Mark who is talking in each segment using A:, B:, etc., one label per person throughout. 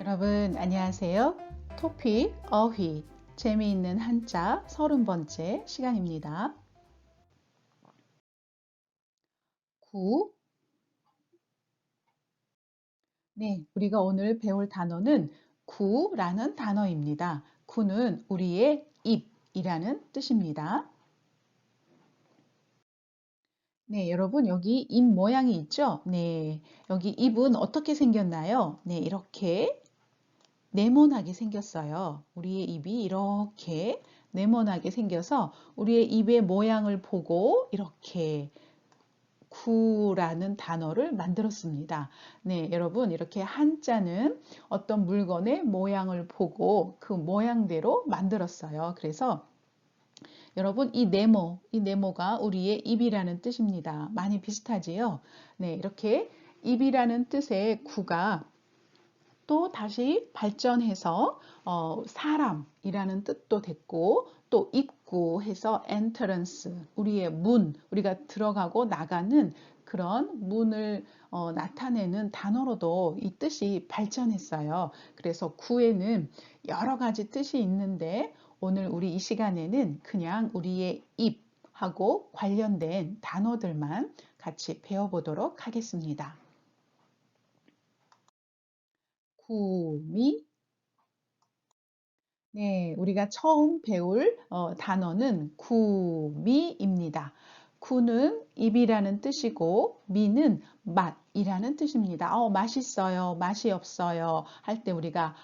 A: 여러분 안녕하세요. 토픽 어휘 재미있는 한자 30번째 시간입니다. 구. 네, 우리가 오늘 배울 단어는 구라는 단어입니다. 구는 우리의 입이라는 뜻입니다. 네, 여러분 여기 입 모양이 있죠? 네, 여기 입은 어떻게 생겼나요? 네, 이렇게 네모나게 생겼어요. 우리의 입이 이렇게 네모나게 생겨서 우리의 입의 모양을 보고 이렇게 구라는 단어를 만들었습니다. 네, 여러분 이렇게 한자는 어떤 물건의 모양을 보고 그 모양대로 만들었어요. 그래서 여러분 이 네모가 우리의 입이라는 뜻입니다. 많이 비슷하지요? 네, 이렇게 입이라는 뜻의 구가 또 다시 발전해서 사람이라는 뜻도 됐고 또 입구 해서 entrance 우리의 문 우리가 들어가고 나가는 그런 문을 나타내는 단어로도 이 뜻이 발전했어요. 그래서 구에는 여러 가지 뜻이 있는데 오늘 우리 이 시간에는 그냥 우리의 입하고 관련된 단어들만 같이 배워보도록 하겠습니다. 구미. 네, 우리가 처음 배울 단어는 구미입니다. 구는 입이라는 뜻이고 미는 맛이라는 뜻입니다. 맛있어요, 맛이 없어요 할 때 우리가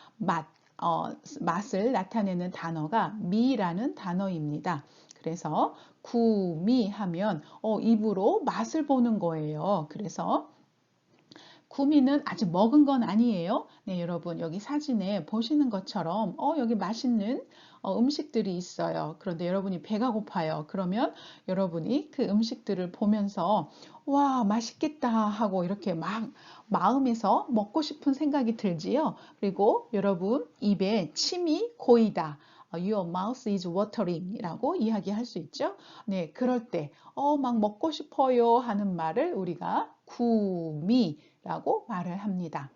A: 맛을 나타내는 단어가 미라는 단어입니다. 그래서 구미 하면 입으로 맛을 보는 거예요. 그래서 구미는 아직 먹은 건 아니에요. 네, 여러분 여기 사진에 보시는 것처럼 여기 맛있는 음식들이 있어요. 그런데 여러분이 배가 고파요. 그러면 여러분이 그 음식들을 보면서 와, 맛있겠다 하고 이렇게 막 마음에서 먹고 싶은 생각이 들지요. 그리고 여러분 입에 침이 고이다. Your mouth is watering 이라고 이야기할 수 있죠. 네, 그럴 때 막 먹고 싶어요 하는 말을 우리가 구미 라고 말을 합니다.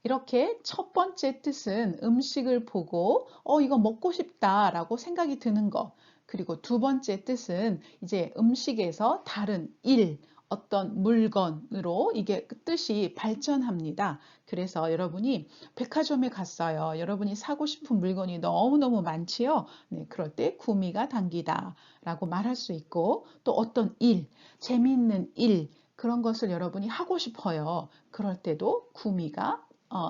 A: 이렇게 첫 번째 뜻은 음식을 보고 이거 먹고 싶다 라고 생각이 드는 것. 그리고 두 번째 뜻은 이제 음식에서 다른 일, 어떤 물건으로 이게 뜻이 발전합니다. 그래서 여러분이 백화점에 갔어요. 여러분이 사고 싶은 물건이 너무너무 많지요. 네, 그럴 때 구미가 당기다 라고 말할 수 있고 또 어떤 일, 재미있는 일, 그런 것을 여러분이 하고 싶어요. 그럴 때도 구미가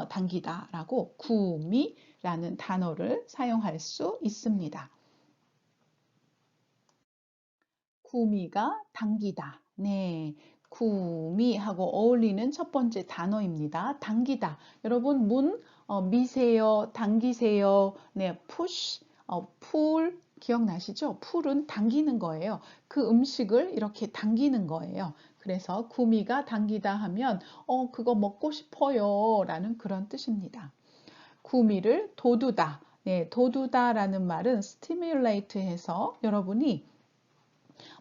A: 당기다라고 구미라는 단어를 사용할 수 있습니다. 구미가 당기다. 네. 구미하고 어울리는 첫 번째 단어입니다. 당기다. 여러분 미세요, 당기세요. 네, push, pull 기억나시죠? pull은 당기는 거예요. 그 음식을 이렇게 당기는 거예요. 그래서 구미가 당기다 하면 그거 먹고 싶어요 라는 그런 뜻입니다. 구미를 돋우다. 네, 돋우다라는 말은 stimulate 해서 여러분이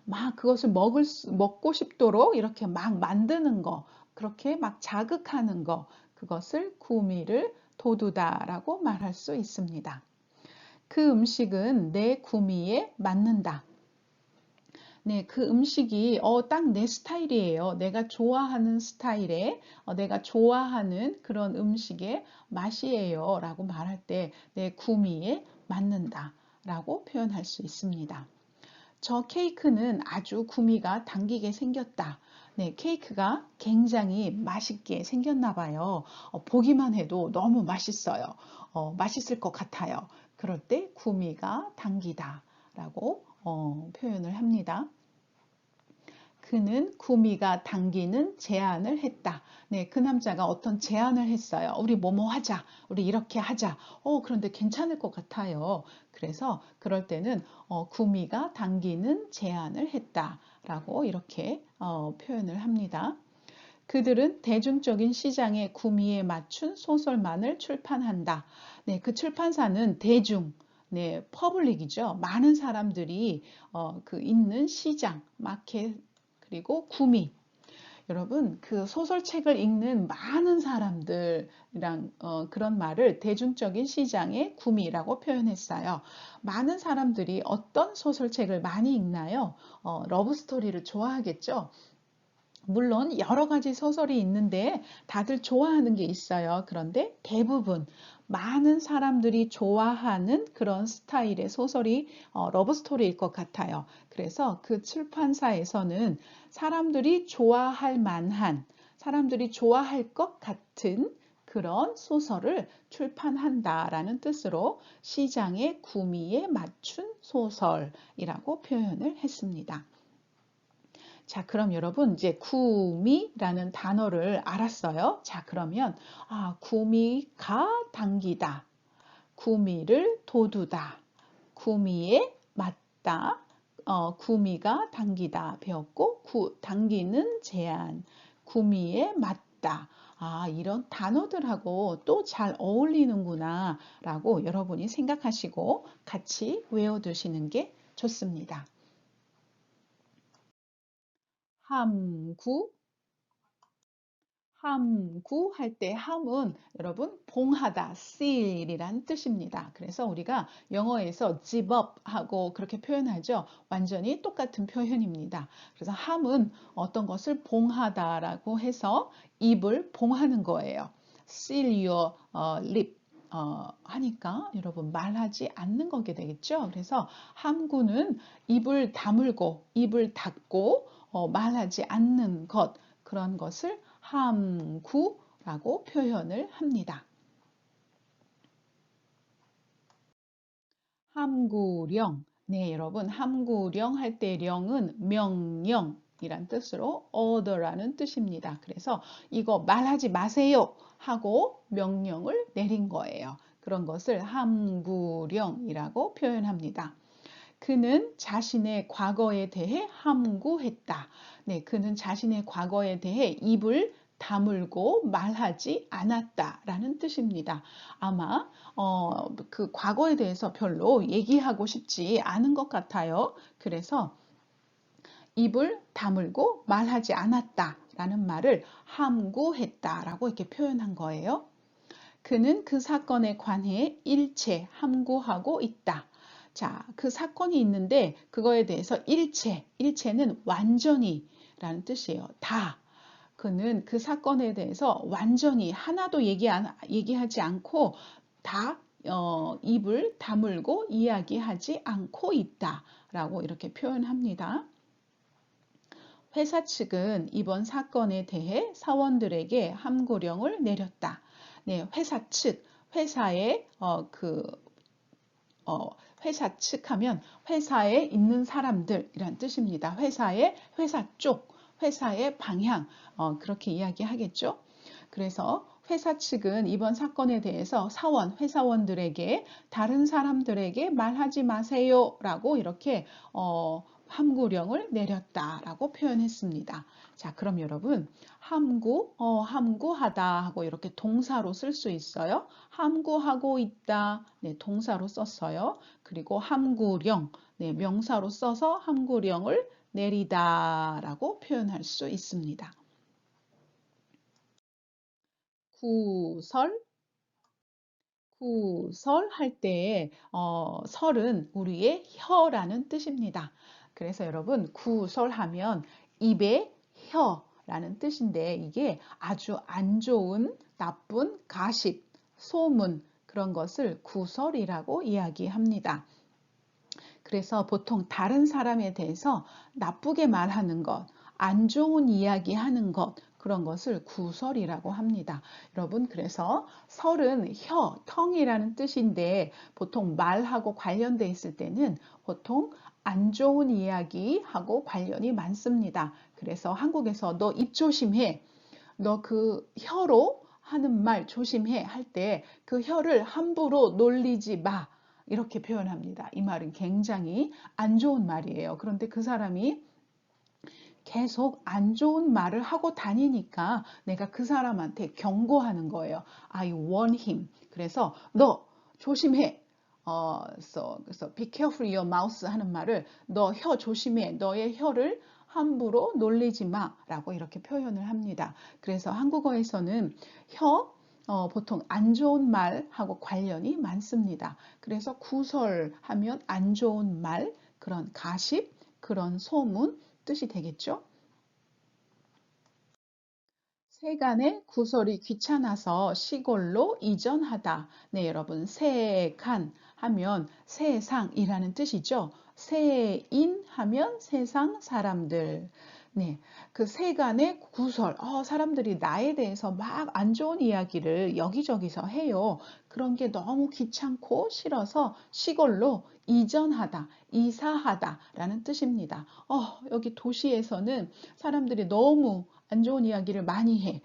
A: 막 그것을 먹고 싶도록 이렇게 막 만드는 거, 그렇게 막 자극하는 거, 그것을 구미를 돋우다라고 말할 수 있습니다. 그 음식은 내 구미에 맞는다. 네, 그 음식이 딱 내 스타일이에요. 내가 좋아하는 스타일의, 내가 좋아하는 그런 음식의 맛이에요. 라고 말할 때 내 구미에 맞는다. 라고 표현할 수 있습니다. 저 케이크는 아주 구미가 당기게 생겼다. 네, 케이크가 굉장히 맛있게 생겼나 봐요. 보기만 해도 너무 맛있어요. 맛있을 것 같아요. 그럴 때 구미가 당기다 라고 표현을 합니다. 그는 구미가 당기는 제안을 했다. 네, 그 남자가 어떤 제안을 했어요. 우리 뭐뭐 하자. 우리 이렇게 하자. 그런데 괜찮을 것 같아요. 그래서 그럴 때는 구미가 당기는 제안을 했다. 라고 이렇게 표현을 합니다. 그들은 대중적인 시장의 구미에 맞춘 소설만을 출판한다. 네, 그 출판사는 대중, 네, 퍼블릭이죠. 많은 사람들이 그 있는 시장, 마켓, 그리고 구미. 여러분, 그 소설책을 읽는 많은 사람들이랑 그런 말을 대중적인 시장의 구미라고 표현했어요. 많은 사람들이 어떤 소설책을 많이 읽나요? 러브 스토리를 좋아하겠죠? 물론 여러 가지 소설이 있는데 다들 좋아하는 게 있어요. 그런데 대부분 많은 사람들이 좋아하는 그런 스타일의 소설이 러브 스토리일 것 같아요. 그래서 그 출판사에서는 사람들이 좋아할 만한, 사람들이 좋아할 것 같은 그런 소설을 출판한다라는 뜻으로 시장의 구미에 맞춘 소설이라고 표현을 했습니다. 자, 그럼 여러분 이제 구미라는 단어를 알았어요. 자, 그러면 구미가 당기다, 구미를 돋우다, 구미에 맞다, 구미가 당기다 배웠고, 당기는 제한, 구미에 맞다. 이런 단어들하고 또 잘 어울리는구나 라고 여러분이 생각하시고 같이 외워두시는 게 좋습니다. 함구, 함구 할 때 함은 여러분 봉하다, seal이란 뜻입니다. 그래서 우리가 영어에서 zip up 하고 그렇게 표현하죠. 완전히 똑같은 표현입니다. 그래서 함은 어떤 것을 봉하다라고 해서 입을 봉하는 거예요. seal your lip 하니까 여러분 말하지 않는 거게 되겠죠. 그래서 함구는 입을 다물고 입을 닫고 말하지 않는 것, 그런 것을 함구라고 표현을 합니다. 함구령. 네, 여러분, 함구령 할 때 령은 명령이란 뜻으로 order라는 뜻입니다. 그래서 이거 말하지 마세요 하고 명령을 내린 거예요. 그런 것을 함구령이라고 표현합니다. 그는 자신의 과거에 대해 함구했다. 네, 그는 자신의 과거에 대해 입을 다물고 말하지 않았다라는 뜻입니다. 아마 그 과거에 대해서 별로 얘기하고 싶지 않은 것 같아요. 그래서 입을 다물고 말하지 않았다라는 말을 함구했다라고 이렇게 표현한 거예요. 그는 그 사건에 관해 일체 함구하고 있다. 자, 그 사건이 있는데 그거에 대해서 일체는 완전히 라는 뜻이에요. 다. 그는 그 사건에 대해서 완전히 하나도 얘기하지 않고 다 입을 다물고 이야기하지 않고 있다. 라고 이렇게 표현합니다. 회사 측은 이번 사건에 대해 사원들에게 함구령을 내렸다. 네, 회사 측, 회사의 회사 측 하면 회사에 있는 사람들이란 뜻입니다. 회사 쪽, 회사의 방향, 그렇게 이야기하겠죠. 그래서 회사 측은 이번 사건에 대해서 회사원들에게 다른 사람들에게 말하지 마세요 라고 이렇게 함구령을 내렸다라고 표현했습니다. 자, 그럼 여러분, 함구하다 하고 이렇게 동사로 쓸 수 있어요. 함구하고 있다, 네, 동사로 썼어요. 그리고 함구령, 네, 명사로 써서 함구령을 내리다라고 표현할 수 있습니다. 구설, 구설 할 때에 설은 우리의 혀라는 뜻입니다. 그래서 여러분 구설하면 입의 혀라는 뜻인데 이게 아주 안 좋은 나쁜 가십, 소문 그런 것을 구설이라고 이야기합니다. 그래서 보통 다른 사람에 대해서 나쁘게 말하는 것, 안 좋은 이야기 하는 것, 그런 것을 구설이라고 합니다. 여러분, 그래서 설은 혀, tongue이라는 뜻인데 보통 말하고 관련돼 있을 때는 보통 안 좋은 이야기하고 관련이 많습니다. 그래서 한국에서 너 입 조심해. 너 그 혀로 하는 말 조심해 할 때 그 혀를 함부로 놀리지 마. 이렇게 표현합니다. 이 말은 굉장히 안 좋은 말이에요. 그런데 그 사람이 계속 안 좋은 말을 하고 다니니까 내가 그 사람한테 경고하는 거예요. I warn him. 그래서 너 조심해. 그래서 be careful your mouth 하는 말을 너 혀 조심해. 너의 혀를 함부로 놀리지 마. 라고 이렇게 표현을 합니다. 그래서 한국어에서는 혀, 보통 안 좋은 말하고 관련이 많습니다. 그래서 구설하면 안 좋은 말, 그런 가십, 그런 소문 뜻이 되겠죠. 세간의 구설이 귀찮아서 시골로 이전하다. 네, 여러분, 세간 하면 세상이라는 뜻이죠. 세인 하면 세상 사람들. 네, 그 세간의 구설, 사람들이 나에 대해서 막 안 좋은 이야기를 여기저기서 해요. 그런 게 너무 귀찮고 싫어서 시골로 이전하다, 이사하다라는 뜻입니다. 여기 도시에서는 사람들이 너무 안 좋은 이야기를 많이 해.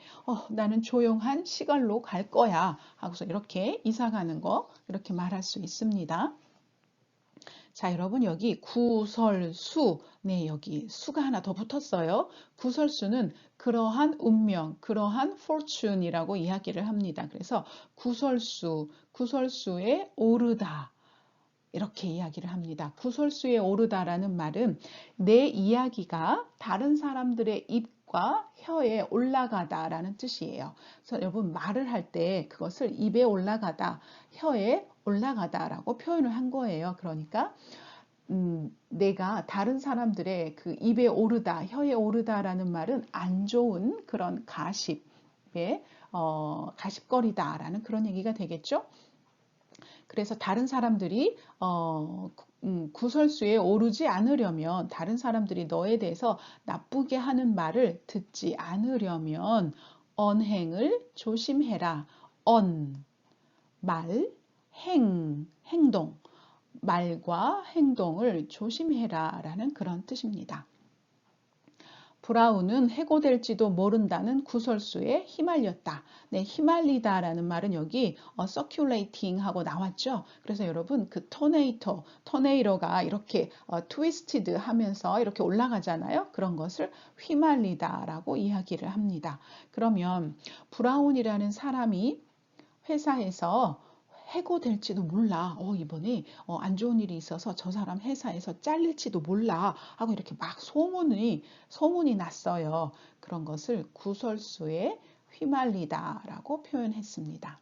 A: 나는 조용한 시골로 갈 거야. 하고서 이렇게 이사 가는 거 이렇게 말할 수 있습니다. 자, 여러분 여기 구설수. 네, 여기 수가 하나 더 붙었어요. 구설수는 그러한 운명, 그러한 fortune이라고 이야기를 합니다. 그래서 구설수, 구설수에 오르다. 이렇게 이야기를 합니다. 구설수에 오르다라는 말은 내 이야기가 다른 사람들의 입과 혀에 올라가다라는 뜻이에요. 그래서 여러분 말을 할 때 그것을 입에 올라가다, 혀에 올라가다라고 표현을 한 거예요. 그러니까 내가 다른 사람들의 그 입에 오르다, 혀에 오르다라는 말은 안 좋은 그런 가십의 가십거리다라는 그런 얘기가 되겠죠. 그래서 다른 사람들이 구설수에 오르지 않으려면 다른 사람들이 너에 대해서 나쁘게 하는 말을 듣지 않으려면 언행을 조심해라. 말, 행동. 말과 행동을 조심해라 라는 그런 뜻입니다. 브라운은 해고될지도 모른다는 구설수에 휘말렸다. 네, 휘말리다라는 말은 여기 circulating 하고 나왔죠. 그래서 여러분 그 토네이토가 이렇게 트위스티드 하면서 이렇게 올라가잖아요. 그런 것을 휘말리다라고 이야기를 합니다. 그러면 브라운이라는 사람이 회사에서 해고될지도 몰라. 이번에 안 좋은 일이 있어서 저 사람 회사에서 잘릴지도 몰라. 하고 이렇게 막 소문이 났어요. 그런 것을 구설수에 휘말리다라고 표현했습니다.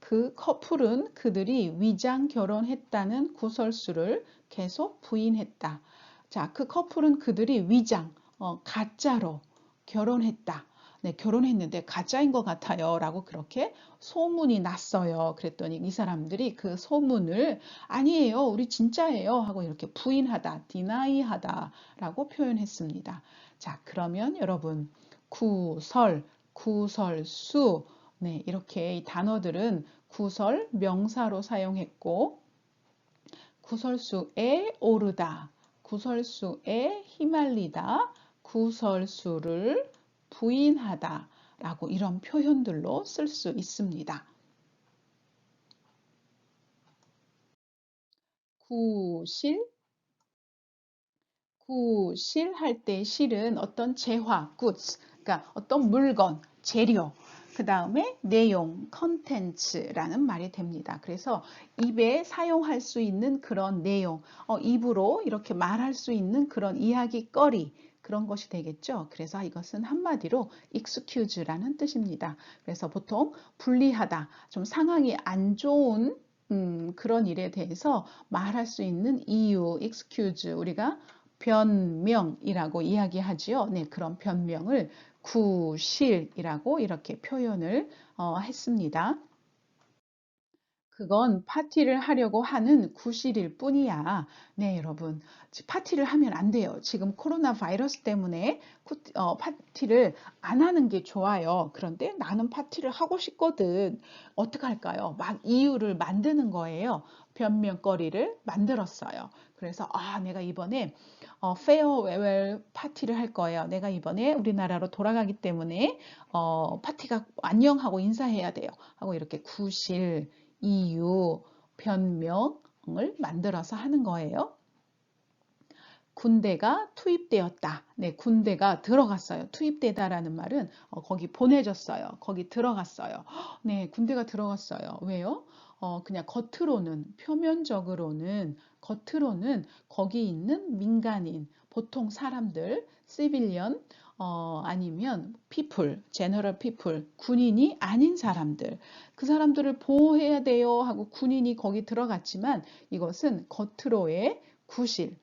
A: 그 커플은 그들이 위장 결혼했다는 구설수를 계속 부인했다. 자, 그 커플은 그들이 가짜로 결혼했다. 네, 결혼했는데 가짜인 것 같아요. 라고 그렇게 소문이 났어요. 그랬더니 이 사람들이 그 소문을 아니에요. 우리 진짜예요. 하고 이렇게 부인하다, 디나이하다 라고 표현했습니다. 자, 그러면 여러분, 구설수, 네, 이렇게 이 단어들은 구설, 명사로 사용했고, 구설수에 오르다, 구설수에 휘말리다, 구설수를 부인하다 라고 이런 표현들로 쓸 수 있습니다. 구실할 때 실은 어떤 재화, goods, 그러니까 어떤 물건, 재료, 그 다음에 내용, content라는 말이 됩니다. 그래서 입에 사용할 수 있는 그런 내용, 입으로 이렇게 말할 수 있는 그런 이야기거리, 그런 것이 되겠죠. 그래서 이것은 한마디로 excuse라는 뜻입니다. 그래서 보통 불리하다, 좀 상황이 안 좋은 그런 일에 대해서 말할 수 있는 이유, excuse, 우리가 변명이라고 이야기하지요. 네, 그런 변명을 구실이라고 이렇게 표현을 했습니다. 그건 파티를 하려고 하는 구실일 뿐이야. 네, 여러분. 파티를 하면 안 돼요. 지금 코로나 바이러스 때문에 파티를 안 하는 게 좋아요. 그런데 나는 파티를 하고 싶거든. 어떻게 할까요? 막 이유를 만드는 거예요. 변명거리를 만들었어요. 그래서 내가 이번에 페어웨어 파티를 할 거예요. 내가 이번에 우리나라로 돌아가기 때문에 파티가 안녕하고 인사해야 돼요. 하고 이렇게 구실, 이유, 변명을 만들어서 하는 거예요. 군대가 투입되었다. 네, 군대가 들어갔어요. 투입되다라는 말은 거기 보내졌어요. 거기 들어갔어요. 네, 군대가 들어갔어요. 왜요? 그냥 겉으로는, 표면적으로는, 겉으로는 거기 있는 민간인, 보통 사람들, 시빌리언, 아니면 people, general people, 군인이 아닌 사람들, 그 사람들을 보호해야 돼요 하고 군인이 거기 들어갔지만 이것은 겉으로의 구실,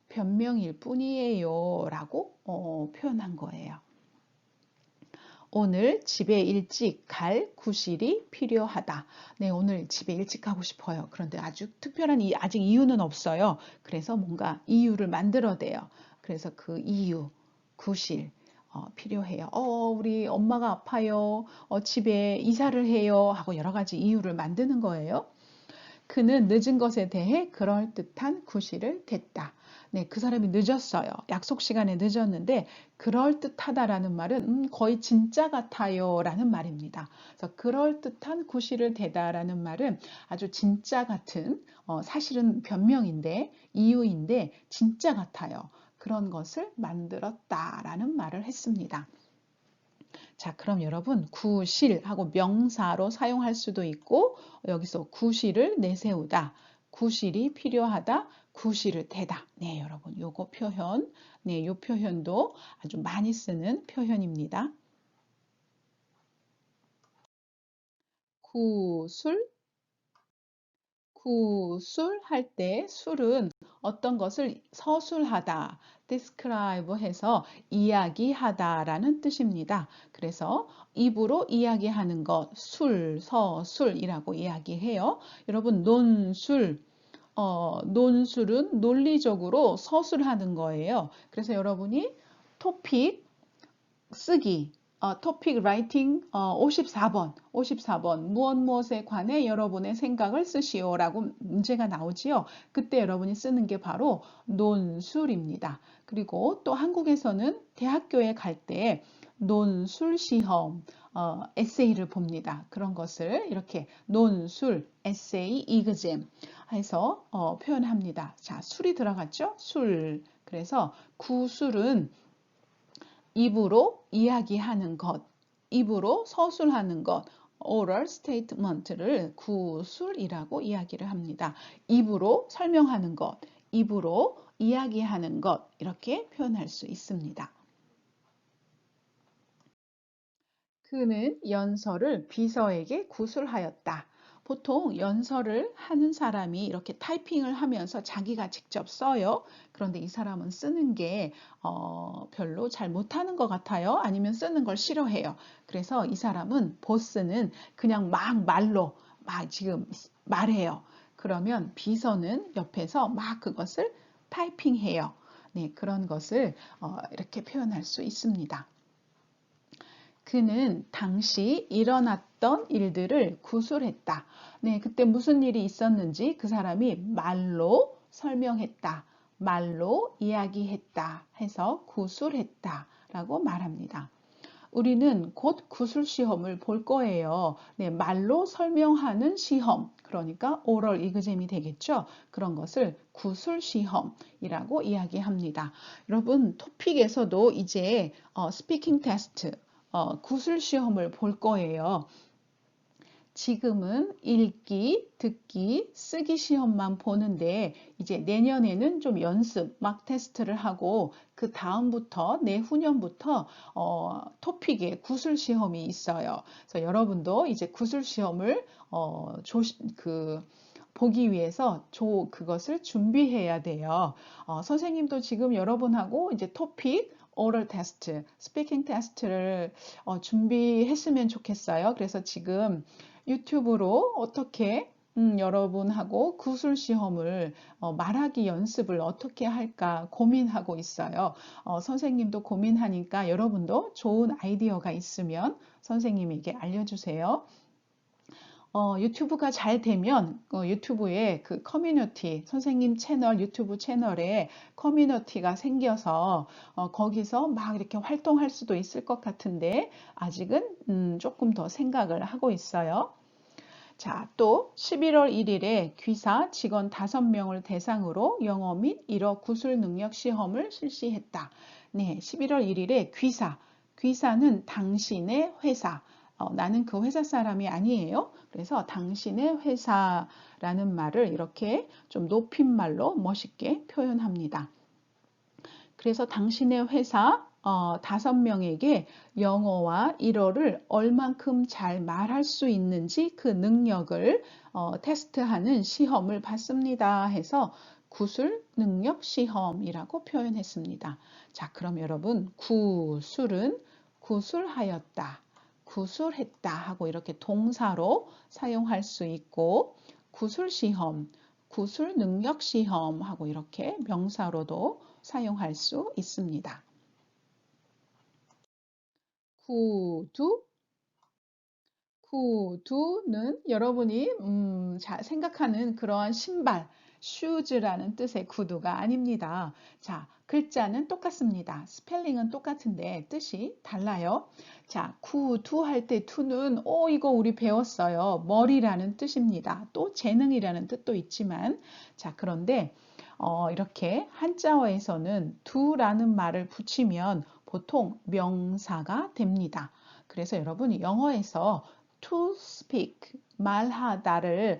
A: 변명일 뿐이에요 라고 표현한 거예요. 오늘 집에 일찍 갈 구실이 필요하다. 네, 오늘 집에 일찍 가고 싶어요. 그런데 아주 특별한 아직 이유는 없어요. 그래서 뭔가 이유를 만들어대요. 그래서 그 이유, 구실, 필요해요. 우리 엄마가 아파요. 집에 이사를 해요. 하고 여러 가지 이유를 만드는 거예요. 그는 늦은 것에 대해 그럴듯한 구실을 댔다. 네, 그 사람이 늦었어요. 약속 시간에 늦었는데 그럴듯하다라는 말은 거의 진짜 같아요 라는 말입니다. 그래서 그럴듯한 구실을 대다라는 말은 아주 진짜 같은 사실은 변명인데 이유인데 진짜 같아요. 그런 것을 만들었다라는 말을 했습니다. 자, 그럼 여러분 구실하고 명사로 사용할 수도 있고 여기서 구실을 내세우다, 구실이 필요하다, 구실을 대다. 네, 여러분 요거 표현, 네, 요 표현도 아주 많이 쓰는 표현입니다. 구술, 구술할 때 술은 어떤 것을 서술하다, describe 해서 이야기하다라는 뜻입니다. 그래서 입으로 이야기하는 것, 술, 서술이라고 이야기해요. 여러분, 논술, 논술은 논리적으로 서술하는 거예요. 그래서 여러분이 토픽 쓰기, 토픽 라이팅 54번 무엇에 관해 여러분의 생각을 쓰시오라고 문제가 나오지요. 그때 여러분이 쓰는 게 바로 논술입니다. 그리고 또 한국에서는 대학교에 갈 때 논술 시험, 에세이를 봅니다. 그런 것을 이렇게 논술, 에세이, 이그잼 해서 표현합니다. 자, 술이 들어갔죠? 술. 그래서 구술은 입으로 이야기하는 것, 입으로 서술하는 것, oral statement를 구술이라고 이야기를 합니다. 입으로 설명하는 것, 입으로 이야기하는 것, 이렇게 표현할 수 있습니다. 그는 연설을 비서에게 구술하였다. 보통 연설을 하는 사람이 이렇게 타이핑을 하면서 자기가 직접 써요. 그런데 이 사람은 쓰는 게 별로 잘 못하는 것 같아요. 아니면 쓰는 걸 싫어해요. 그래서 이 사람은 보스는 그냥 막 말로 막 지금 말해요. 그러면 비서는 옆에서 막 그것을 타이핑해요. 네, 그런 것을 이렇게 표현할 수 있습니다. 그는 당시 일어났던 일들을 구술했다. 네, 그때 무슨 일이 있었는지 그 사람이 말로 설명했다. 말로 이야기했다 해서 구술했다 라고 말합니다. 우리는 곧 구술 시험을 볼 거예요. 네, 말로 설명하는 시험, 그러니까 오럴 이그잼이 되겠죠. 그런 것을 구술 시험이라고 이야기합니다. 여러분, 토픽에서도 이제 스피킹 테스트, 구술 시험을 볼 거예요. 지금은 읽기, 듣기, 쓰기 시험만 보는데 이제 내년에는 좀 연습, 막 테스트를 하고 그 다음부터 내후년부터 토픽에 구술 시험이 있어요. 그래서 여러분도 이제 구술 시험을 보기 위해서 그것을 준비해야 돼요. 선생님도 지금 여러분하고 이제 토픽 오럴 테스트, 스피킹 테스트를 준비했으면 좋겠어요. 그래서 지금 유튜브로 어떻게 여러분하고 구술 시험을 말하기 연습을 어떻게 할까 고민하고 있어요. 선생님도 고민하니까 여러분도 좋은 아이디어가 있으면 선생님에게 알려주세요. 유튜브가 잘 되면 유튜브에 그 커뮤니티, 선생님 채널, 유튜브 채널에 커뮤니티가 생겨서 거기서 막 이렇게 활동할 수도 있을 것 같은데 아직은 조금 더 생각을 하고 있어요. 자, 또 11월 1일에 귀사 직원 5명을 대상으로 영어 및 일어 구술 능력 시험을 실시했다. 네, 11월 1일에 귀사는 당신의 회사, 나는 그 회사 사람이 아니에요. 그래서 당신의 회사라는 말을 이렇게 좀 높임말로 멋있게 표현합니다. 그래서 당신의 회사 5명에게 영어와 일어를 얼만큼 잘 말할 수 있는지 그 능력을 테스트하는 시험을 받습니다 해서 구술 능력 시험이라고 표현했습니다. 자, 그럼 여러분 구술은 구술하였다, 구술했다 하고 이렇게 동사로 사용할 수 있고 구술 시험, 구술 능력 시험 하고 이렇게 명사로도 사용할 수 있습니다. 구두, 구두는 여러분이 생각하는 그러한 신발, shoes라는 뜻의 구두가 아닙니다. 자, 글자는 똑같습니다. 스펠링은 똑같은데 뜻이 달라요. 자, 구두 할 때 투는 이거 우리 배웠어요. 머리라는 뜻입니다. 또 재능이라는 뜻도 있지만 자, 그런데 이렇게 한자어에서는 두라는 말을 붙이면 보통 명사가 됩니다. 그래서 여러분이 영어에서 to speak, 말하다를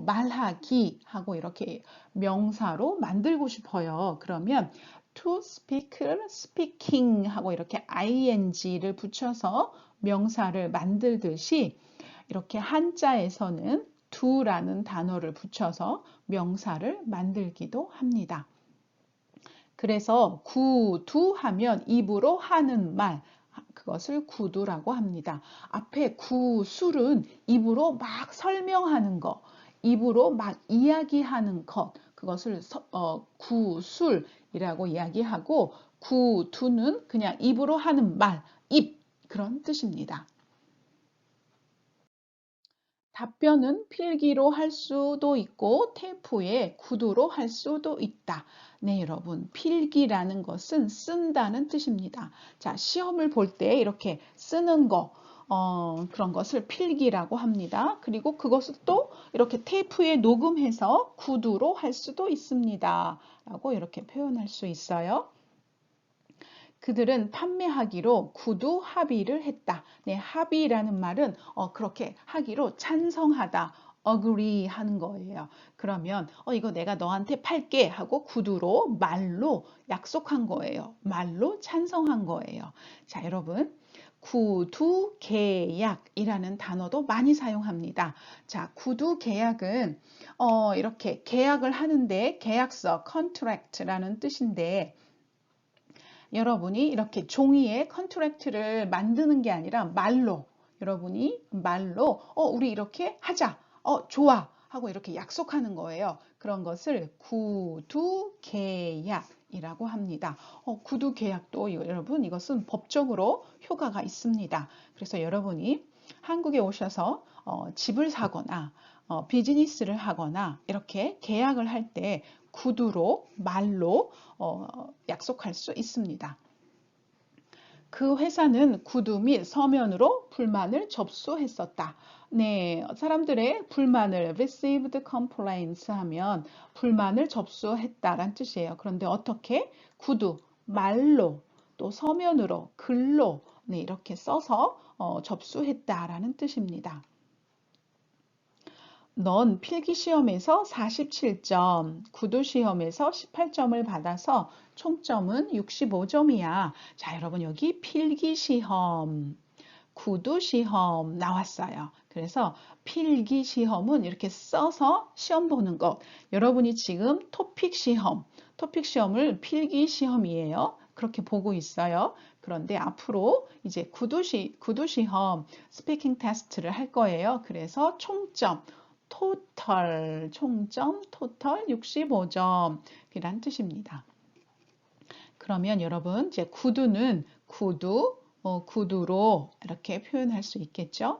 A: 말하기 하고 이렇게 명사로 만들고 싶어요. 그러면 to speak를 speaking 하고 이렇게 ing를 붙여서 명사를 만들듯이 이렇게 한자에서는 do라는 단어를 붙여서 명사를 만들기도 합니다. 그래서 구두하면 입으로 하는 말, 그것을 구두라고 합니다. 앞에 구술은 입으로 막 설명하는 것, 입으로 막 이야기하는 것, 그것을 구술이라고 이야기하고 구두는 그냥 입으로 하는 말, 입 그런 뜻입니다. 답변은 필기로 할 수도 있고 테이프에 구두로 할 수도 있다. 네, 여러분. 필기라는 것은 쓴다는 뜻입니다. 자, 시험을 볼 때 이렇게 쓰는 거, 그런 것을 필기라고 합니다. 그리고 그것을 또 이렇게 테이프에 녹음해서 구두로 할 수도 있습니다. 라고 이렇게 표현할 수 있어요. 그들은 판매하기로 구두 합의를 했다. 네, 합의라는 말은 그렇게 하기로 찬성하다. agree 하는 거예요. 그러면 이거 내가 너한테 팔게 하고 구두로 말로 약속한 거예요. 말로 찬성한 거예요. 자, 여러분. 구두 계약이라는 단어도 많이 사용합니다. 자, 구두 계약은 이렇게 계약을 하는데 계약서 contract라는 뜻인데 여러분이 이렇게 종이에 컨트랙트를 만드는 게 아니라 말로 여러분이 말로 우리 이렇게 하자. 좋아. 하고 이렇게 약속하는 거예요. 그런 것을 구두 계약이라고 합니다. 구두 계약도 여러분 이것은 법적으로 효과가 있습니다. 그래서 여러분이 한국에 오셔서 집을 사거나 비즈니스를 하거나 이렇게 계약을 할 때 구두로 말로 약속할 수 있습니다. 그 회사는 구두 및 서면으로 불만을 접수했었다. 네, 사람들의 불만을 received complaints 하면 불만을 접수했다란 뜻이에요. 그런데 어떻게? 구두, 말로, 또 서면으로, 글로 네, 이렇게 써서 접수했다라는 뜻입니다. 넌 필기시험에서 47점, 구두시험에서 18점을 받아서 총점은 65점이야. 자, 여러분 여기 필기시험, 구두시험 나왔어요. 그래서 필기시험은 이렇게 써서 시험 보는 것. 여러분이 지금 토픽시험을 필기시험이에요. 그렇게 보고 있어요. 그런데 앞으로 이제 구두시험 스피킹 테스트를 할 거예요. 그래서 총점, 총점, 토탈 65점이란 뜻입니다. 그러면 여러분, 이제 구두는 구두로 이렇게 표현할 수 있겠죠?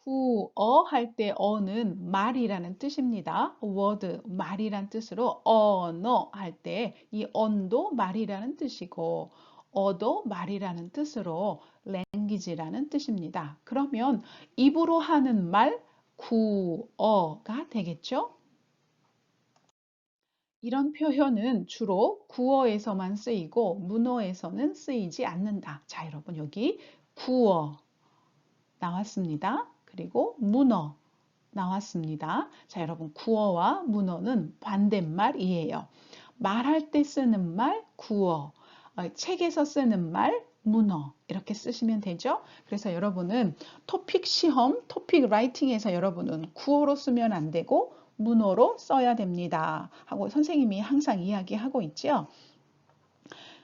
A: 구어 할 때 어는 말이라는 뜻입니다. word 말이란 뜻으로 언어 할 때 이 언도 말이라는 뜻이고 어도 말이라는 뜻으로 language라는 뜻입니다. 그러면 입으로 하는 말 구어가 되겠죠? 이런 표현은 주로 구어에서만 쓰이고 문어에서는 쓰이지 않는다. 자, 여러분 여기 구어 나왔습니다. 그리고 문어 나왔습니다. 자, 여러분 구어와 문어는 반대말이에요. 말할 때 쓰는 말 구어, 책에서 쓰는 말 문어 이렇게 쓰시면 되죠. 그래서 여러분은 토픽 시험, 토픽 라이팅에서 여러분은 구어로 쓰면 안 되고 문어로 써야 됩니다. 하고 선생님이 항상 이야기하고 있죠.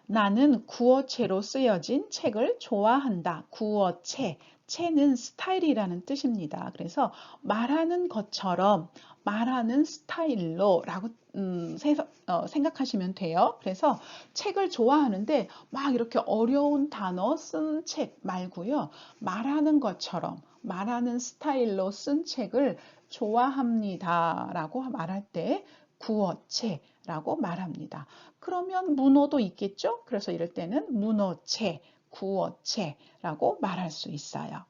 A: 나는 구어체로 쓰여진 책을 좋아한다. 구어체. 체는 스타일이라는 뜻입니다. 그래서 말하는 것처럼 말하는 스타일로 라고 생각하시면 돼요. 그래서 책을 좋아하는데 막 이렇게 어려운 단어 쓴 책 말고요. 말하는 것처럼 말하는 스타일로 쓴 책을 좋아합니다. 라고 말할 때 구어체라고 말합니다. 그러면 문어도 있겠죠? 그래서 이럴 때는 문어체, 구어체라고 말할 수 있어요.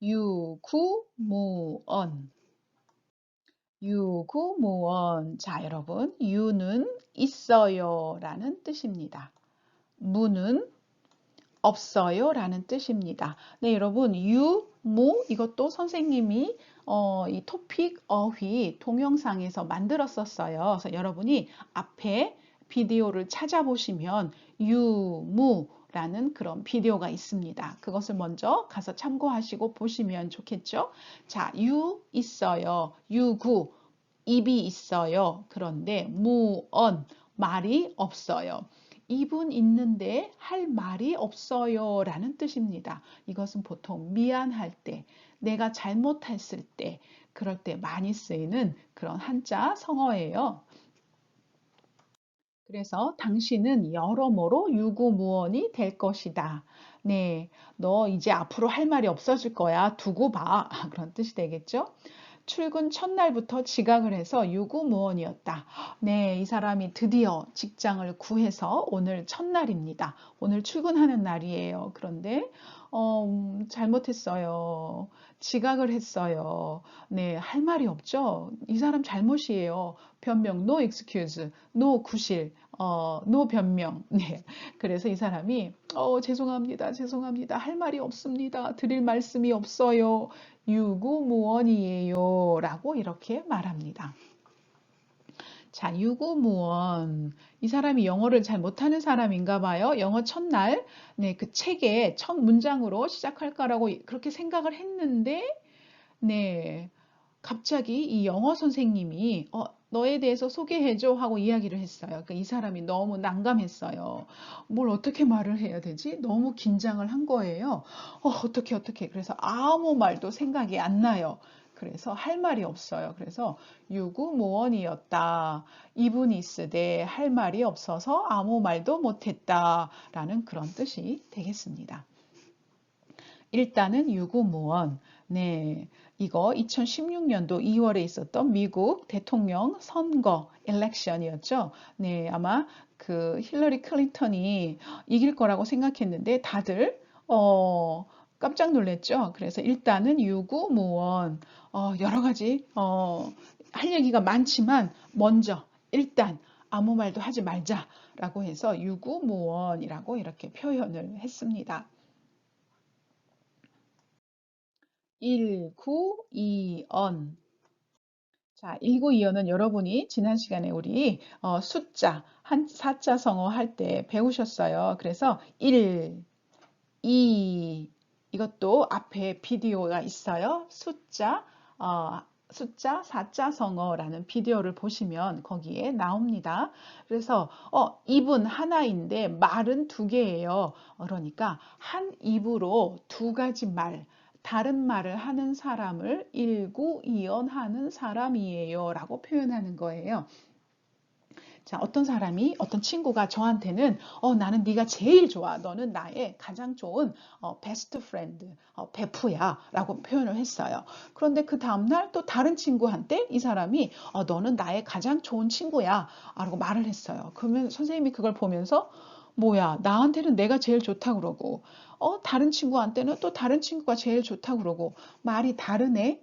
A: 유구무언. 유구무언. 자, 여러분, 유는 있어요 라는 뜻입니다. 무는 없어요 라는 뜻입니다. 네, 여러분, 유, 무 이것도 선생님이 이 토픽 어휘 동영상에서 만들었었어요. 그래서 여러분이 앞에 비디오를 찾아보시면 유, 무라는 그런 비디오가 있습니다. 그것을 먼저 가서 참고하시고 보시면 좋겠죠? 자, 유 있어요. 유구 입이 있어요. 그런데 무언 말이 없어요. 입은 있는데 할 말이 없어요 라는 뜻입니다. 이것은 보통 미안할 때, 내가 잘못했을 때, 그럴 때 많이 쓰이는 그런 한자 성어예요. 그래서 당신은 여러모로 유구무원이 될 것이다. 네, 너 이제 앞으로 할 말이 없어질 거야. 두고 봐. 그런 뜻이 되겠죠? 출근 첫날부터 지각을 해서 유구무원이었다. 네, 이 사람이 드디어 직장을 구해서 오늘 첫날입니다. 오늘 출근하는 날이에요. 그런데 잘못했어요. 지각을 했어요. 네, 할 말이 없죠. 이 사람 잘못이에요. 변명, no excuse, no 구실, no 변명. 네, 그래서 이 사람이 죄송합니다, 죄송합니다. 할 말이 없습니다. 드릴 말씀이 없어요. 유구무원이에요. 라고 이렇게 말합니다. 자, 유구무원. 이 사람이 영어를 잘 못하는 사람인가 봐요. 영어 첫날, 네, 그 책의 첫 문장으로 시작할까라고 그렇게 생각을 했는데, 네, 갑자기 이 영어 선생님이 너에 대해서 소개해줘 하고 이야기를 했어요. 그러니까 이 사람이 너무 난감했어요. 뭘 어떻게 말을 해야 되지? 너무 긴장을 한 거예요. 어떻게. 그래서 아무 말도 생각이 안 나요. 그래서 할 말이 없어요. 그래서 유구무원이었다. 이분이 있으되 할 말이 없어서 아무 말도 못했다라는 그런 뜻이 되겠습니다. 일단은 유구무원. 네, 이거 2016년도 2월에 있었던 미국 대통령 선거 엘렉션이었죠. 네, 아마 그 힐러리 클린턴이 이길 거라고 생각했는데 다들 깜짝 놀랐죠. 그래서 일단은 유구무원 여러 가지 할 얘기가 많지만 먼저 일단 아무 말도 하지 말자라고 해서 유구무원이라고 이렇게 표현을 했습니다. 1922언. 자, 1922언은 여러분이 지난 시간에 우리 숫자, 한 사자 성어 할 때 배우셨어요. 그래서 1, 2, 이것도 앞에 비디오가 있어요. 숫자 사자 성어라는 비디오를 보시면 거기에 나옵니다. 그래서 입은 하나인데 말은 두 개예요. 그러니까 한 입으로 두 가지 말, 다른 말을 하는 사람을 일구이연하는 사람이에요 라고 표현하는 거예요. 자, 어떤 친구가 저한테는 나는 네가 제일 좋아. 너는 나의 가장 좋은 베스트 프렌드, 베프야 라고 표현을 했어요. 그런데 그 다음날 또 다른 친구한테 이 사람이 너는 나의 가장 좋은 친구야 라고 말을 했어요. 그러면 선생님이 그걸 보면서 뭐야, 나한테는 내가 제일 좋다 그러고 다른 친구한테는 또 다른 친구가 제일 좋다 그러고 말이 다르네.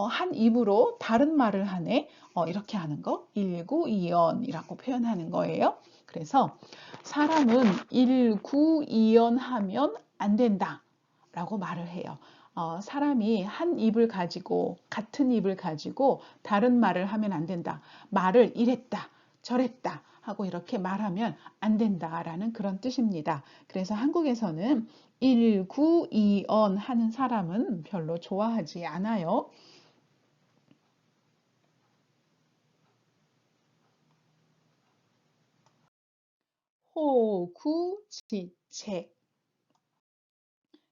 A: 한 입으로 다른 말을 하네. 이렇게 하는 거 일구이연이라고 표현하는 거예요. 그래서 사람은 일구이연 하면 안 된다 라고 말을 해요. 사람이 한 입을 가지고 같은 입을 가지고 다른 말을 하면 안 된다. 말을 이랬다 저랬다 하고 이렇게 말하면 안 된다라는 그런 뜻입니다. 그래서 한국에서는 일구이연 하는 사람은 별로 좋아하지 않아요. 호구지책.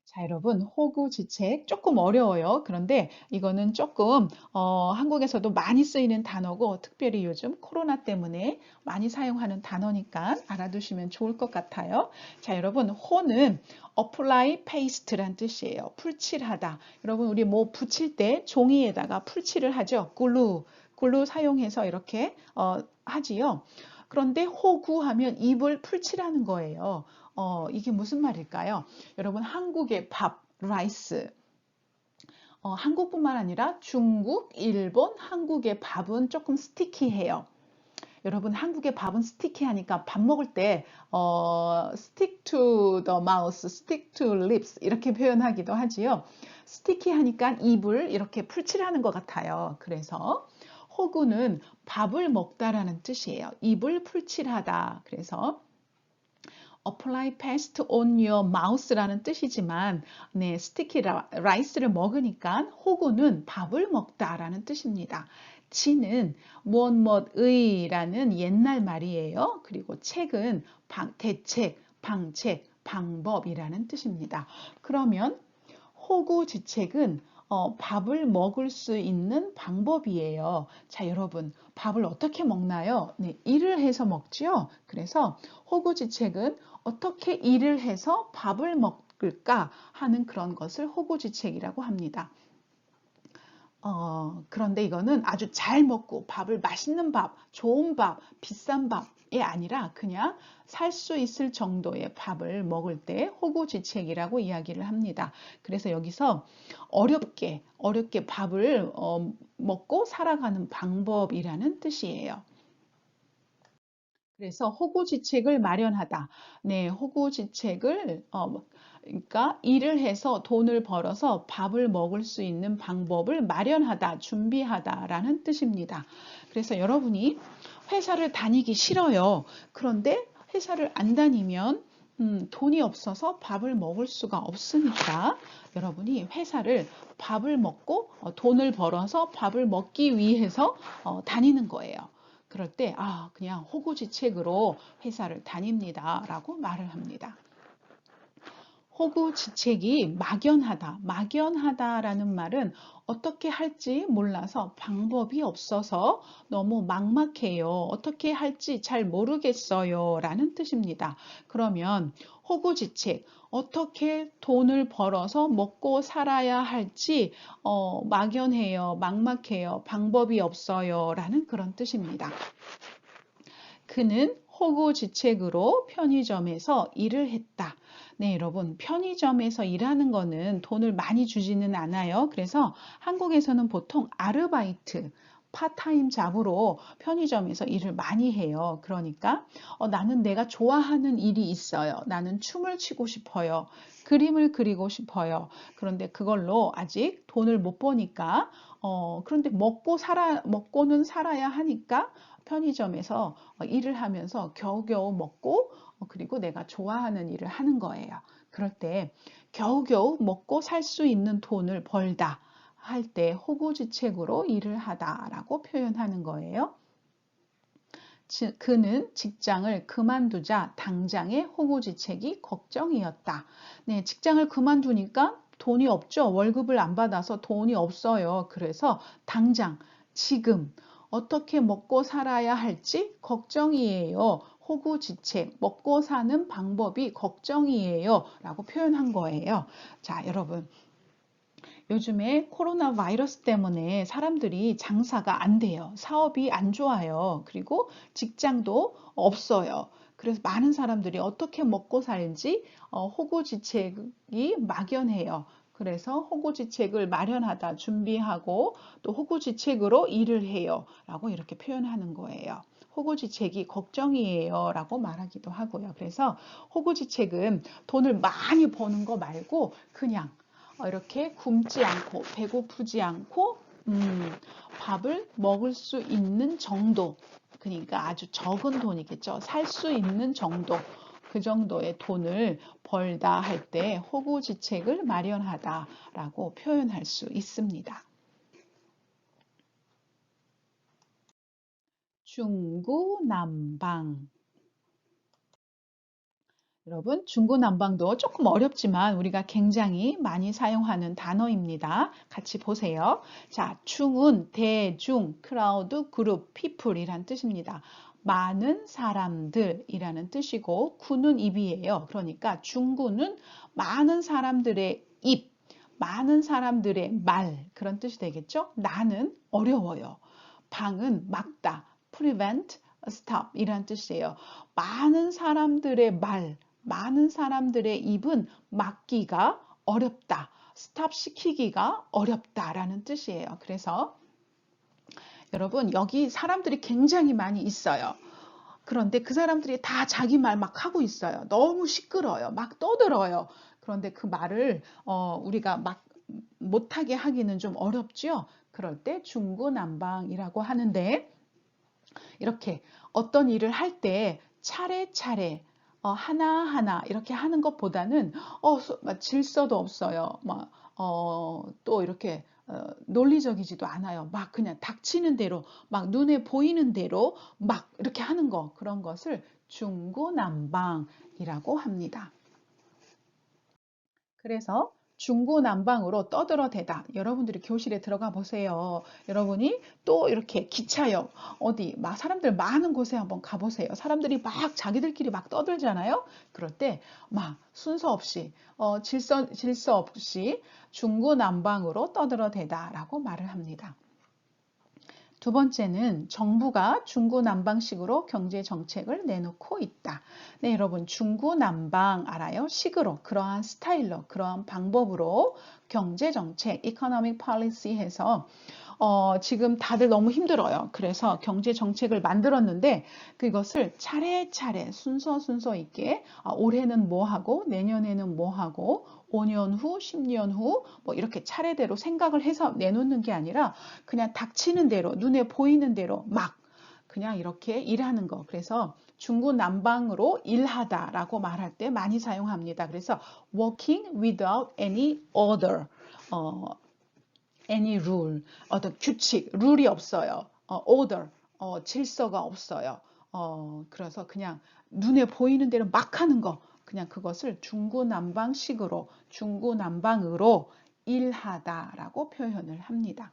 A: 자, 여러분, 호구지책 조금 어려워요. 그런데 이거는 조금 한국에서도 많이 쓰이는 단어고 특별히 요즘 코로나 때문에 많이 사용하는 단어니까 알아두시면 좋을 것 같아요. 자, 여러분, 호는 apply paste란 뜻이에요. 풀칠하다. 여러분, 우리 뭐 붙일 때 종이에다가 풀칠을 하죠. 글루 사용해서 이렇게 하지요. 그런데 호구하면 입을 풀칠하는 거예요. 이게 무슨 말일까요? 여러분, 한국의 밥, 라이스. 한국뿐만 아니라 중국, 일본, 한국의 밥은 조금 스티키해요. 여러분, 한국의 밥은 스티키하니까 밥 먹을 때 stick to the mouth, stick to lips 이렇게 표현하기도 하지요. 스티키하니까 입을 이렇게 풀칠하는 것 같아요. 그래서 호구는 밥을 먹다라는 뜻이에요. 입을 풀칠하다. 그래서 apply paste on your mouth라는 뜻이지만 네, 스티키 라이스를 먹으니까 호구는 밥을 먹다라는 뜻입니다. 지는 무엇무엇의라는 옛날 말이에요. 그리고 책은 대책, 방책, 방법이라는 뜻입니다. 그러면 호구지책은 밥을 먹을 수 있는 방법이에요. 자, 여러분, 밥을 어떻게 먹나요? 네, 일을 해서 먹지요. 그래서 호구지책은 어떻게 일을 해서 밥을 먹을까 하는 그런 것을 호구지책이라고 합니다. 그런데 이거는 아주 잘 먹고 밥을 맛있는 밥, 좋은 밥, 비싼 밥이 아니라 그냥 살 수 있을 정도의 밥을 먹을 때 호구지책이라고 이야기를 합니다. 그래서 여기서 어렵게 밥을 먹고 살아가는 방법이라는 뜻이에요. 그래서 호구지책을 마련하다. 네, 호구지책을 그러니까 일을 해서 돈을 벌어서 밥을 먹을 수 있는 방법을 마련하다, 준비하다라는 뜻입니다. 그래서 여러분이 회사를 다니기 싫어요. 그런데 회사를 안 다니면 돈이 없어서 밥을 먹을 수가 없으니까 여러분이 회사를 밥을 먹고 돈을 벌어서 밥을 먹기 위해서 다니는 거예요. 그럴 때, 그냥 호구지책으로 회사를 다닙니다. 라고 말을 합니다. 호구지책이 막연하다. 막연하다라는 말은 어떻게 할지 몰라서 방법이 없어서 너무 막막해요. 어떻게 할지 잘 모르겠어요. 라는 뜻입니다. 그러면 호구지책, 어떻게 돈을 벌어서 먹고 살아야 할지 막연해요. 막막해요. 방법이 없어요. 라는 그런 뜻입니다. 그는 호구지책으로 편의점에서 일을 했다. 네, 여러분, 편의점에서 일하는 거는 돈을 많이 주지는 않아요. 그래서 한국에서는 보통 아르바이트, 파타임 잡으로 편의점에서 일을 많이 해요. 그러니까 나는 내가 좋아하는 일이 있어요. 나는 춤을 추고 싶어요. 그림을 그리고 싶어요. 그런데 그걸로 아직 돈을 못 버니까 그런데 먹고는 살아야 하니까 편의점에서 일을 하면서 겨우겨우 먹고 그리고 내가 좋아하는 일을 하는 거예요. 그럴 때 겨우겨우 먹고 살 수 있는 돈을 벌다 할 때 호구지책으로 일을 하다라고 표현하는 거예요. 그는 직장을 그만두자 당장의 호구지책이 걱정이었다. 네, 직장을 그만두니까 돈이 없죠. 월급을 안 받아서 돈이 없어요. 그래서 당장, 지금 어떻게 먹고 살아야 할지 걱정이에요. 호구지책, 먹고 사는 방법이 걱정이에요. 라고 표현한 거예요. 자, 여러분. 요즘에 코로나 바이러스 때문에 사람들이 장사가 안 돼요. 사업이 안 좋아요. 그리고 직장도 없어요. 그래서 많은 사람들이 어떻게 먹고 살지 호구지책이 막연해요. 그래서 호구지책을 마련하다, 준비하고 또 호구지책으로 일을 해요 라고 이렇게 표현하는 거예요. 호구지책이 걱정이에요 라고 말하기도 하고요. 그래서 호구지책은 돈을 많이 버는 거 말고 그냥 이렇게 굶지 않고 배고프지 않고 밥을 먹을 수 있는 정도, 그러니까 아주 적은 돈이겠죠. 살 수 있는 정도, 그 정도의 돈을 벌다 할 때 호구지책을 마련하다라고 표현할 수 있습니다. 중구난방. 여러분, 중구난방도 조금 어렵지만 우리가 굉장히 많이 사용하는 단어입니다. 같이 보세요. 자, 중은 대중, 크라우드, 그룹, people이란 뜻입니다. 많은 사람들이라는 뜻이고 구는 입이에요. 그러니까 중구는 많은 사람들의 입, 많은 사람들의 말 그런 뜻이 되겠죠? 나는 어려워요. 방은 막다, prevent, stop 이란 뜻이에요. 많은 사람들의 말, 많은 사람들의 입은 막기가 어렵다. 스탑 시키기가 어렵다라는 뜻이에요. 그래서 여러분 여기 사람들이 굉장히 많이 있어요. 그런데 그 사람들이 다 자기 말 막 하고 있어요. 너무 시끄러워요. 막 떠들어요. 그런데 그 말을 우리가 막 못하게 하기는 좀 어렵죠. 그럴 때 중구난방이라고 하는데 이렇게 어떤 일을 할 때 차례차례 하나하나 이렇게 하는 것보다는 질서도 없어요. 또 이렇게 논리적이지도 않아요. 막 그냥 닥치는 대로, 막 눈에 보이는 대로 막 이렇게 하는 거, 그런 것을 중구난방이라고 합니다. 그래서 중구난방으로 떠들어대다. 여러분들이 교실에 들어가 보세요. 여러분이 또 이렇게 기차역 어디 막 사람들 많은 곳에 한번 가보세요. 사람들이 막 자기들끼리 막 떠들잖아요. 그럴 때 막 순서 없이 질서 없이 중구난방으로 떠들어대다라고 말을 합니다. 두 번째는 정부가 중구난방식으로 경제 정책을 내놓고 있다. 네, 여러분 중구난방 알아요? 식으로, 그러한 스타일로, 그러한 방법으로 경제 정책, economic policy 해서 지금 다들 너무 힘들어요. 그래서 경제 정책을 만들었는데 그것을 차례차례 순서 있게 올해는 뭐 하고 내년에는 뭐 하고 5년 후, 10년 후 뭐 이렇게 차례대로 생각을 해서 내놓는 게 아니라 그냥 닥치는 대로 눈에 보이는 대로 막 그냥 이렇게 일하는 거. 그래서 중구난방으로 일하다라고 말할 때 많이 사용합니다. 그래서 working without any order. any rule, 어떤 규칙, 룰이 없어요. order, 질서가 없어요. 그래서 그냥 눈에 보이는 대로 막 하는 거, 그냥 그것을 중구난방식으로, 중구난방으로 일하다라고 표현을 합니다.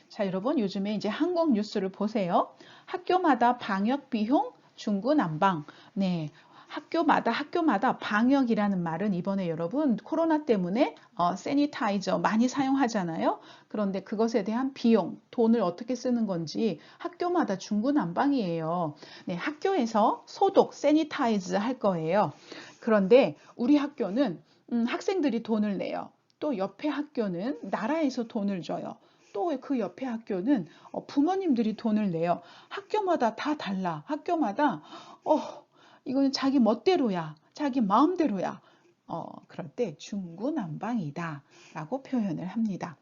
A: 자, 여러분 요즘에 이제 한국 뉴스를 보세요. 학교마다 방역 비용 중구난방. 네. 학교마다 방역이라는 말은 이번에 여러분 코로나 때문에 세니타이저 많이 사용하잖아요. 그런데 그것에 대한 비용, 돈을 어떻게 쓰는 건지 학교마다 중구난방이에요. 네, 학교에서 소독, 세니타이즈 할 거예요. 그런데 우리 학교는 학생들이 돈을 내요. 또 옆에 학교는 나라에서 돈을 줘요. 또 그 옆에 학교는 부모님들이 돈을 내요. 학교마다 다 달라. 학교마다 이거는 자기 멋대로야. 자기 마음대로야. 그럴 때 중구난방이다 라고 표현을 합니다.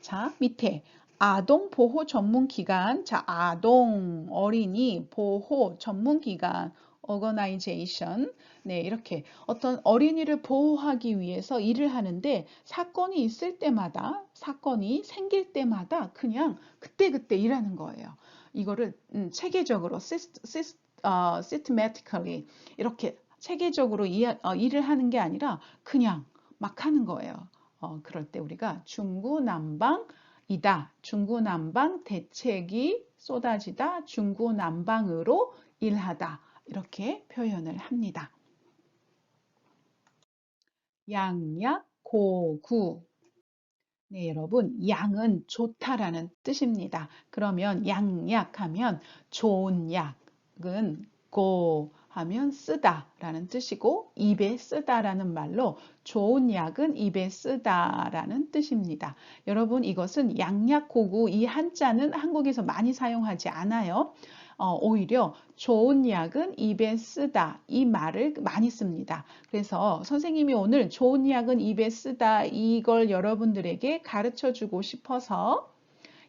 A: 자, 밑에 아동 보호 전문 기관. 자, 아동, 어린이 보호 전문 기관. organization. 네, 이렇게 어떤 어린이를 보호하기 위해서 일을 하는데 사건이 있을 때마다, 사건이 생길 때마다 그냥 그때그때 일하는 거예요. 이거를 체계적으로 systematically 이렇게 체계적으로 일을 하는 게 아니라 그냥 막 하는 거예요. 그럴 때 우리가 중구난방이다. 중구난방 대책이 쏟아지다. 중구난방으로 일하다. 이렇게 표현을 합니다. 양약, 고구. 네, 여러분, 양은 좋다라는 뜻입니다. 그러면 양약하면 좋은 약은 하면 쓰다 라는 뜻이고 입에 쓰다 라는 말로 좋은 약은 입에 쓰다 라는 뜻입니다. 여러분 이것은 양약고구 이 한자는 한국에서 많이 사용하지 않아요. 오히려 좋은 약은 입에 쓰다 이 말을 많이 씁니다. 그래서 선생님이 오늘 좋은 약은 입에 쓰다 이걸 여러분들에게 가르쳐 주고 싶어서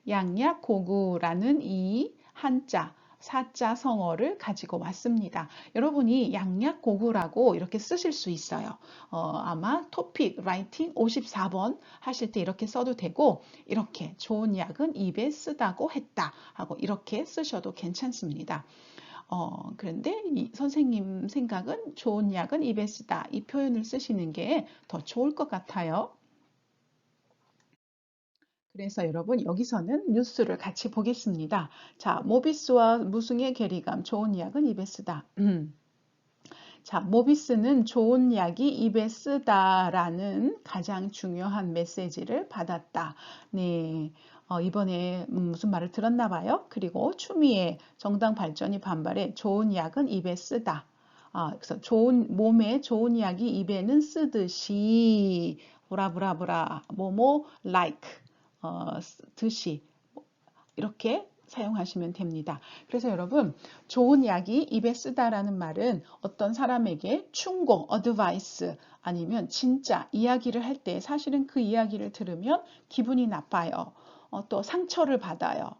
A: 양약고구라는 이 한자 사자 성어를 가지고 왔습니다. 여러분이 양약고구라고 이렇게 쓰실 수 있어요. 아마 토픽 라이팅 54번 하실 때 이렇게 써도 되고 이렇게 좋은 약은 입에 쓰다고 했다 하고 이렇게 쓰셔도 괜찮습니다. 그런데 선생님 생각은 좋은 약은 입에 쓰다 이 표현을 쓰시는 게 더 좋을 것 같아요. 그래서 여러분 여기서는 뉴스를 같이 보겠습니다. 자, 모비스와 무승의 괴리감, 좋은 약은 입에 쓰다. 자, 모비스는 좋은 약이 입에 쓰다라는 가장 중요한 메시지를 받았다. 네, 이번에 무슨 말을 들었나 봐요. 그리고 추미애 정당 발전이 반발해 좋은 약은 입에 쓰다. 그래서 몸에 좋은 약이 입에는 쓰듯이 브라브라브라 뭐뭐 like 듯이 이렇게 사용하시면 됩니다. 그래서 여러분 좋은 약이 입에 쓰다라는 말은 어떤 사람에게 충고, 어드바이스 아니면 진짜 이야기를 할 때 사실은 그 이야기를 들으면 기분이 나빠요. 또 상처를 받아요.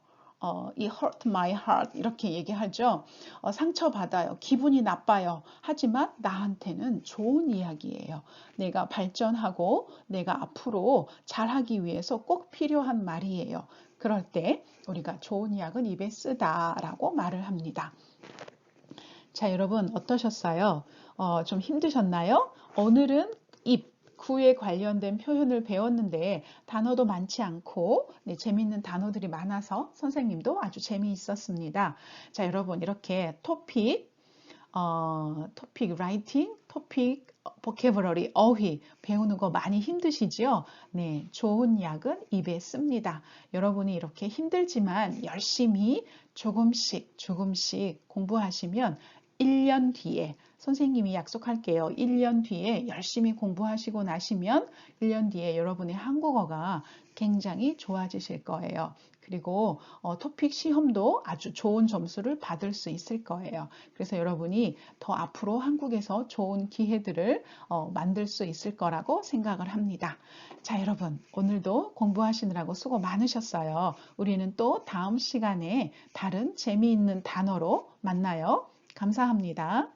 A: it hurt my heart 이렇게 얘기하죠. 상처받아요. 기분이 나빠요. 하지만 나한테는 좋은 이야기예요. 내가 발전하고 내가 앞으로 잘하기 위해서 꼭 필요한 말이에요. 그럴 때 우리가 좋은 약은 입에 쓰다라고 말을 합니다. 자, 여러분 어떠셨어요? 좀 힘드셨나요? 오늘은 입, 구에 관련된 표현을 배웠는데 단어도 많지 않고 네, 재미있는 단어들이 많아서 선생님도 아주 재미있었습니다. 자, 여러분 이렇게 토픽 라이팅, 토픽 보캐버러리, 어휘 배우는 거 많이 힘드시죠? 네, 좋은 약은 입에 씁니다. 여러분이 이렇게 힘들지만 열심히 조금씩 공부하시면 1년 뒤에 선생님이 약속할게요. 1년 뒤에 열심히 공부하시고 나시면 1년 뒤에 여러분의 한국어가 굉장히 좋아지실 거예요. 그리고 토픽 시험도 아주 좋은 점수를 받을 수 있을 거예요. 그래서 여러분이 더 앞으로 한국에서 좋은 기회들을 만들 수 있을 거라고 생각을 합니다. 자, 여러분 오늘도 공부하시느라고 수고 많으셨어요. 우리는 또 다음 시간에 다른 재미있는 단어로 만나요. 감사합니다.